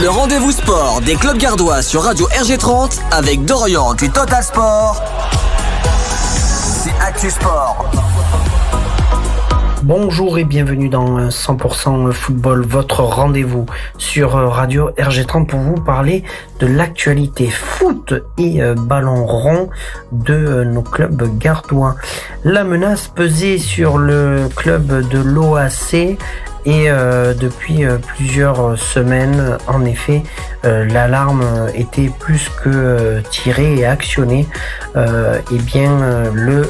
Le rendez-vous sport des clubs gardois sur Radio RG30 avec Dorian du Total Sport. C'est Actu Sport. Bonjour et bienvenue dans 100% Football, votre rendez-vous sur Radio RG30 pour vous parler de l'actualité foot et ballon rond de nos clubs gardois. La menace pesait sur le club de l'OAC et depuis plusieurs semaines, en effet, l'alarme était plus que tirée et actionnée. Le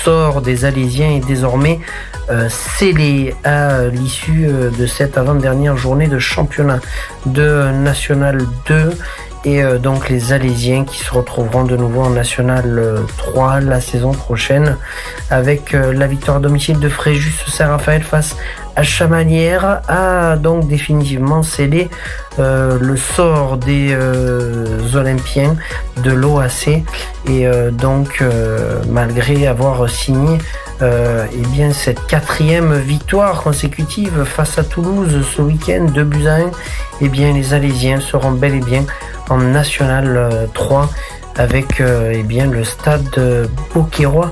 sort des Alésiens est désormais scellé à l'issue de cette avant-dernière journée de championnat de National 2. Et donc les Alésiens qui se retrouveront de nouveau en National 3 la saison prochaine avec la victoire à domicile de Fréjus Saint-Raphaël face à Chamalières a donc définitivement scellé le sort des Olympiens de l'OAC et malgré avoir signé cette 4e victoire consécutive face à Toulouse ce week-end, 2-1, les Alésiens seront bel et bien en National 3 avec le stade Beauquerrois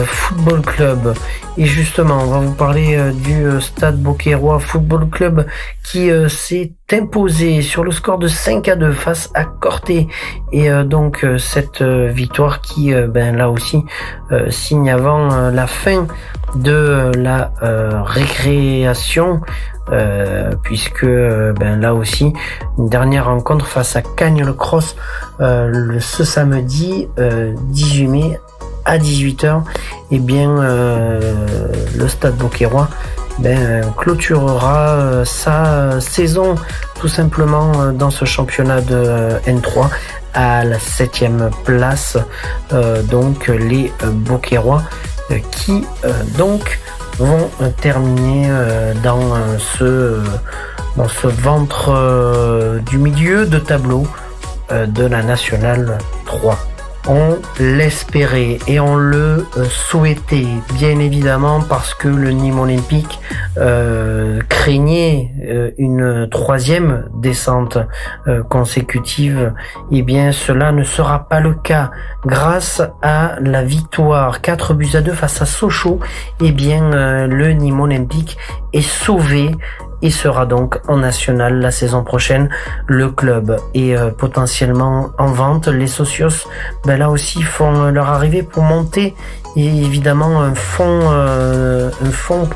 Football Club. Et justement, on va vous parler du stade Beauquerrois Football Club qui s'est imposé sur le score de 5-2 face à Corté. Et cette victoire qui, là aussi, signe avant la fin de la récréation, puisque là aussi, une dernière rencontre face à Cagnes-le-Cross ce samedi 18 mai à 18h, le stade Beauquerrois clôturera sa saison tout simplement dans ce championnat de N3 à la 7e place. Les Beauquerrois qui vont terminer dans ce ventre du milieu de tableau de la Nationale 3. On l'espérait et on le souhaitait, bien évidemment, parce que le Nîmes Olympique craignait une 3e descente consécutive. Cela ne sera pas le cas. Grâce à la victoire 4-2 face à Sochaux, le Nîmes Olympique est sauvé et sera donc en national la saison prochaine. Le club est potentiellement en vente. Les Socios, là aussi, font leur arrivée pour monter et évidemment un fonds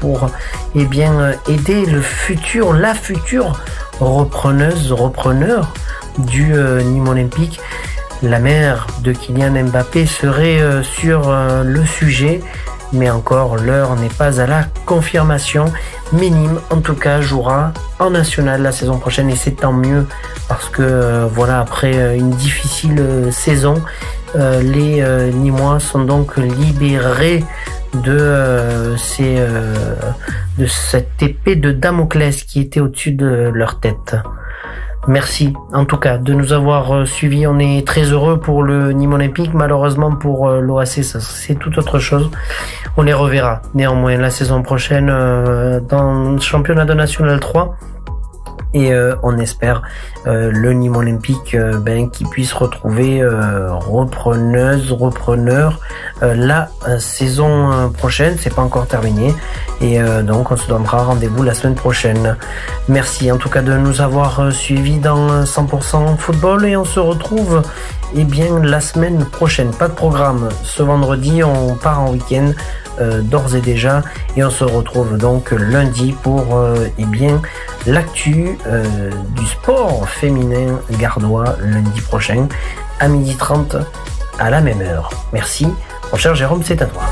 pour aider la future repreneur du Nîmes Olympique. La mère de Kylian Mbappé serait sur le sujet. Mais encore, l'heure n'est pas à la confirmation. Mais Nîmes, en tout cas, jouera en national la saison prochaine et c'est tant mieux parce que après une difficile saison, les Nîmois sont donc libérés de cette épée de Damoclès qui était au-dessus de leur tête. Merci en tout cas de nous avoir suivis. On est très heureux pour le Nîmes Olympique. Malheureusement pour l'OAC, c'est tout autre chose. On les reverra néanmoins la saison prochaine dans le championnat de National 3. Et on espère le Nîmes Olympique qui puisse retrouver repreneur la saison prochaine. C'est pas encore terminé et donc on se donnera rendez-vous la semaine prochaine. Merci en tout cas de nous avoir suivis dans 100% Football et on se retrouve la semaine prochaine. Pas de programme ce vendredi, on part en week-end d'ores et déjà et on se retrouve donc lundi pour l'actu du sport féminin gardois lundi prochain à 12h30 à la même heure. Merci, mon cher Jérôme, c'est à toi.